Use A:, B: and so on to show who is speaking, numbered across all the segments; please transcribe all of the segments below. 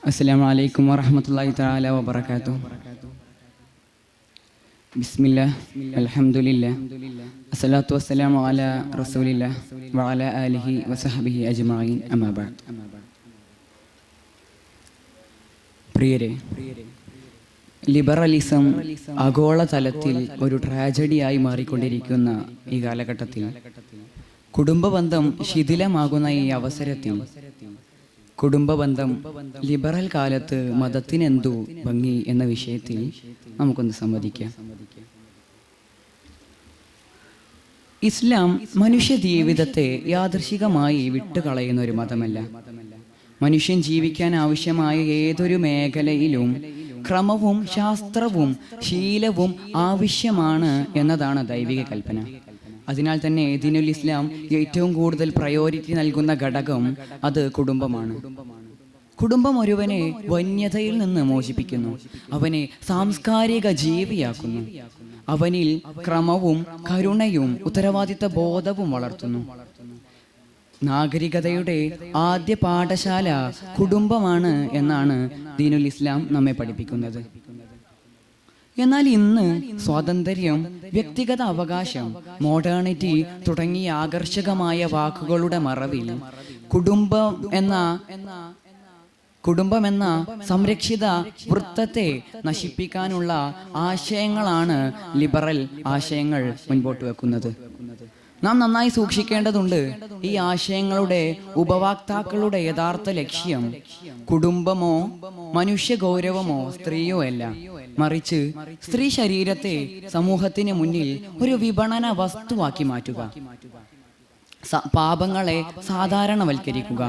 A: അസ്സലാമു അലൈക്കും വറഹ്മത്തുള്ളാഹി തആല വബറകാതുഹു. ബിസ്മില്ലാഹ് അൽഹംദുലില്ലാഹ് അസ്സലാത്തു വസ്സലാമു അലാ റസൂലില്ലാഹ് വഅലാ ആലിഹി വസഹ്ബിഹി അജ്മഈൻ അമ്മാ ബഅദ്. പ്രിയരെ, ലിബറലിസം ആഗോളതലത്തിൽ ഒരു ട്രാജഡിയായി മാറിക്കൊണ്ടിരിക്കുന്ന ഈ കാലഘട്ടത്തിൽ, കുടുംബബന്ധം ശിഥിലമാകുന്ന ഈ അവസരത്തിൽ, കുടുംബബന്ധം ലിബറൽ കാലത്ത് മതത്തിനെന്തു ഭംഗി എന്ന വിഷയത്തിൽ നമുക്കൊന്ന് സംവദിക്കാം. ഇസ്ലാം മനുഷ്യ ജീവിതത്തെ യാദൃശികമായി വിട്ടുകളയുന്ന ഒരു മതമല്ല. മനുഷ്യൻ ജീവിക്കാൻ ആവശ്യമായ ഏതൊരു മേഖലയിലും ക്രമവും ശാസ്ത്രവും ശീലവും ആവശ്യമാണ് എന്നതാണ് ദൈവിക കൽപ്പന. അതിനാൽ തന്നെ ദീനുൽ ഇസ്ലാം ഏറ്റവും കൂടുതൽ പ്രയോറിറ്റി നൽകുന്ന ഘടകം അത് കുടുംബമാണ്. കുടുംബം ഒരുവനെ വന്യതയിൽ നിന്ന് മോചിപ്പിക്കുന്നു, അവനെ സാംസ്കാരിക ജീവിയാക്കുന്നു, അവനിൽ ക്രമവും കരുണയും ഉത്തരവാദിത്ത ബോധവും വളർത്തുന്നു. നാഗരികതയുടെ ആദ്യ പാഠശാല കുടുംബമാണ് എന്നാണ് ദീനുൽ ഇസ്ലാം നമ്മെ പഠിപ്പിക്കുന്നത്. എന്നാൽ ഇന്ന് സ്വാതന്ത്ര്യം, വ്യക്തിഗത അവകാശം, മോഡേണിറ്റി തുടങ്ങിയ ആകർഷകമായ വാക്കുകളുടെ മറവിൽ കുടുംബം എന്ന സംരക്ഷിത വൃത്തത്തെ നശിപ്പിക്കാനുള്ള ആശയങ്ങളാണ് ലിബറൽ ആശയങ്ങൾ മുൻപോട്ട് വെക്കുന്നത്. നാം നന്നായി സൂക്ഷിക്കേണ്ടതുണ്ട്. ഈ ആശയങ്ങളുടെ ഉപഭോക്താക്കളുടെ യഥാർത്ഥ ലക്ഷ്യം കുടുംബമോ മനുഷ്യ ഗൗരവമോ സ്ത്രീയോ അല്ല, മറിച്ച് സ്ത്രീ ശരീരത്തെ സമൂഹത്തിന് മുന്നിൽ ഒരു വിപണന വസ്തുവാക്കി മാറ്റുക, പാപങ്ങളെ സാധാരണവൽക്കരിക്കുക,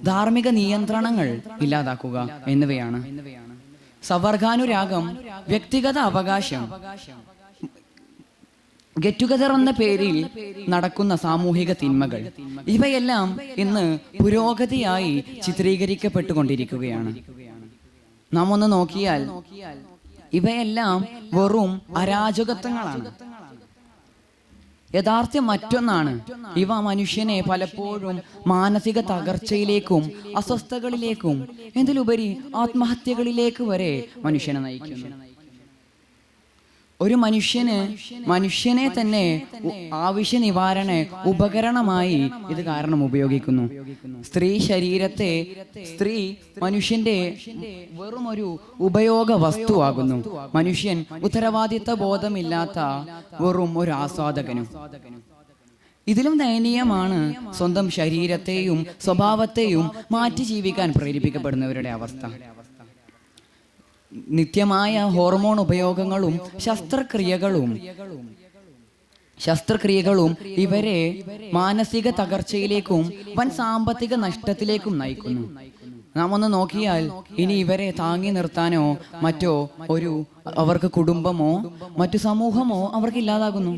A: ധാർമ്മിക നിയന്ത്രണങ്ങൾ ഇല്ലാതാക്കുക എന്നിവയാണ്. സവർഗാനുരാഗം, വ്യക്തിഗത അവകാശം, ഗെറ്റ് ടുഗദർ എന്ന പേരിൽ നടക്കുന്ന സാമൂഹിക തിന്മകൾ, ഇവയെല്ലാം ഇന്ന് പുരോഗതിയായി ചിത്രീകരിക്കപ്പെട്ടുകൊണ്ടിരിക്കുകയാണ്. നാം ഒന്ന് നോക്കിയാൽ ഇവയെല്ലാം വെറും അരാജകത്വങ്ങളാണ്. യഥാർത്ഥം മറ്റൊന്നാണ്. ഇവ മനുഷ്യനെ പലപ്പോഴും മാനസിക തകർച്ചയിലേക്കും അസ്വസ്ഥതകളിലേക്കും എന്തിലുപരി ആത്മഹത്യകളിലേക്ക് വരെ മനുഷ്യനെ നയിക്കുന്നു. ഒരു മനുഷ്യനെ തന്നെ ആവശ്യ നിവാരണ ഉപകരണമായി ഇത് കാരണം ഉപയോഗിക്കുന്നു. സ്ത്രീ മനുഷ്യന്റെ വെറും ഒരു ഉപയോഗ വസ്തുവാകുന്നു. മനുഷ്യൻ ഉത്തരവാദിത്ത ബോധമില്ലാത്ത വെറും ഒരു ആസ്വാദകനും. ഇതിലും ദയനീയമാണ് സ്വന്തം ശരീരത്തെയും സ്വഭാവത്തെയും മാറ്റി ജീവിക്കാൻ പ്രേരിപ്പിക്കപ്പെടുന്നവരുടെ അവസ്ഥ. നിത്യമായ ഹോർമോൺ ഉപയോഗങ്ങളും ശസ്ത്രക്രിയകളും ഇവരെ മാനസിക തകർച്ചയിലേക്കും വൻ സാമ്പത്തിക നഷ്ടത്തിലേക്കും നയിക്കുന്നു. നാം ഒന്ന് നോക്കിയാൽ ഇനി ഇവരെ താങ്ങി നിർത്താനോ മറ്റോ അവർക്ക് കുടുംബമോ മറ്റു സമൂഹമോ അവർക്ക് ഇല്ലാതാകുന്നു.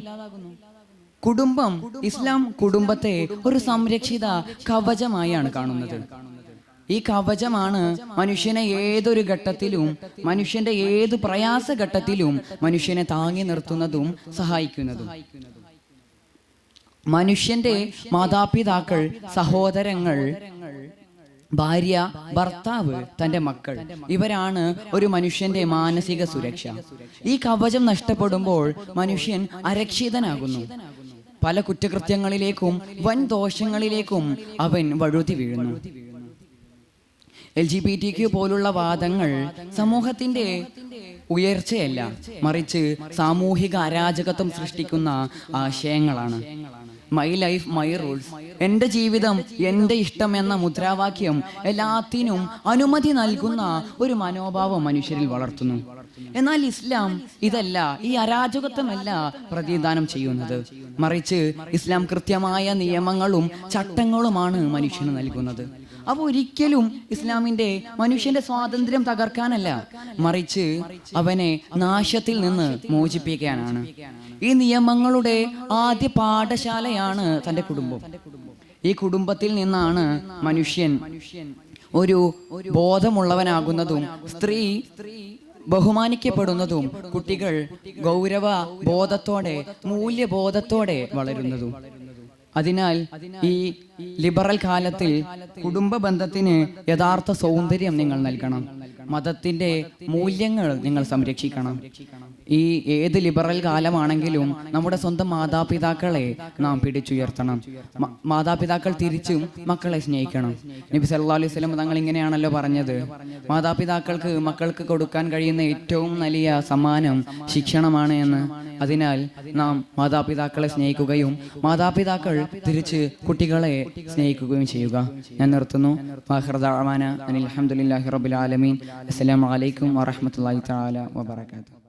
A: കുടുംബം, ഇസ്ലാം കുടുംബത്തെ ഒരു സംരക്ഷിത കവചമായാണ് കാണുന്നത്. ഈ കവചമാണ് മനുഷ്യനെ ഏതൊരു ഘട്ടത്തിലും, മനുഷ്യന്റെ ഏതു പ്രയാസഘട്ടത്തിലും മനുഷ്യനെ താങ്ങി നിർത്തുന്നതും സഹായിക്കുന്നതും. മനുഷ്യന്റെ മാതാപിതാക്കൾ, സഹോദരങ്ങൾ, ഭാര്യ, ഭർത്താവ്, തൻ്റെ മക്കൾ, ഇവരാണ് ഒരു മനുഷ്യന്റെ മാനസിക സുരക്ഷ. ഈ കവചം നഷ്ടപ്പെടുമ്പോൾ മനുഷ്യൻ അരക്ഷിതനാകുന്നു. പല കുറ്റകൃത്യങ്ങളിലേക്കും വൻ ദോഷങ്ങളിലേക്കും അവൻ വഴുതി വീഴുന്നു. LGBTQ പോലുള്ള വാദങ്ങൾ സമൂഹത്തിന്റെ ഉയർച്ചയല്ല, മറിച്ച് സാമൂഹിക അരാജകത്വം സൃഷ്ടിക്കുന്ന ആശയങ്ങളാണ്. മൈ ലൈഫ് മൈ റൂൾസ്, എൻ്റെ ജീവിതം എൻ്റെ ഇഷ്ടം എന്ന മുദ്രാവാക്യം എല്ലാത്തിനും അനുമതി നൽകുന്ന ഒരു മനോഭാവം മനുഷ്യരിൽ വളർത്തുന്നു. എന്നാൽ ഇസ്ലാം ഇതല്ല, ഈ അരാജകത്വമല്ല പ്രതിദാനം ചെയ്യുന്നത്, മറിച്ച് ഇസ്ലാം കൃത്യമായ നിയമങ്ങളും ചട്ടങ്ങളുമാണ് മനുഷ്യന് നൽകുന്നത്. അവ ഒരിക്കലും ഇസ്ലാമിന്റെ മനുഷ്യന്റെ സ്വാതന്ത്ര്യം തകർക്കാനല്ല, മറിച്ച് അവനെ നാശത്തിൽ നിന്ന് മോചിപ്പിക്കാനാണ്. ഈ നിയമങ്ങളുടെ ആദ്യ പാഠശാലയാണ് തൻ്റെ കുടുംബം. ഈ കുടുംബത്തിൽ നിന്നാണ് മനുഷ്യൻ ഒരു ബോധമുള്ളവനാകുന്നതും സ്ത്രീ ബഹുമാനിക്കപ്പെടുന്നതും കുട്ടികൾ ഗൗരവ ബോധത്തോടെ, മൂല്യബോധത്തോടെ വളരുന്നതും. അതിനാൽ ഈ ലിബറൽ കാലത്തിൽ കുടുംബ ബന്ധത്തിന് യഥാർത്ഥ സൗന്ദര്യം നിങ്ങൾ നൽകണം. മതത്തിന്റെ മൂല്യങ്ങൾ നിങ്ങൾ സംരക്ഷിക്കണം. ഈ ഏത് ലിബറൽ കാലമാണെങ്കിലും നമ്മുടെ സ്വന്തം മാതാപിതാക്കളെ നാം പിടിച്ചുയർത്തണം. മാതാപിതാക്കൾ തിരിച്ചും മക്കളെ സ്നേഹിക്കണം. നബി സല്ലല്ലാഹു അലൈഹി വസല്ലം തങ്ങൾ ഇങ്ങനെയാണല്ലോ പറഞ്ഞത്, മാതാപിതാക്കൾക്ക് മക്കൾക്ക് കൊടുക്കാൻ കഴിയുന്ന ഏറ്റവും വലിയ സമ്മാനം ശിക്ഷണമാണ് എന്ന്. അതിനാൽ നാം മാതാപിതാക്കളെ സ്നേഹിക്കുകയും മാതാപിതാക്കൾ തിരിച്ച് കുട്ടികളെ സ്നേഹിക്കുകയും ചെയ്യുക. ഞാൻ നിർത്തുന്നു. അൽഹംദുലില്ലാഹി റബ്ബിൽ ആലമീൻ. അസ്സലാമു അലൈക്കും വറഹ്മത്തുള്ളാഹി തആല വബറകാതുഹു.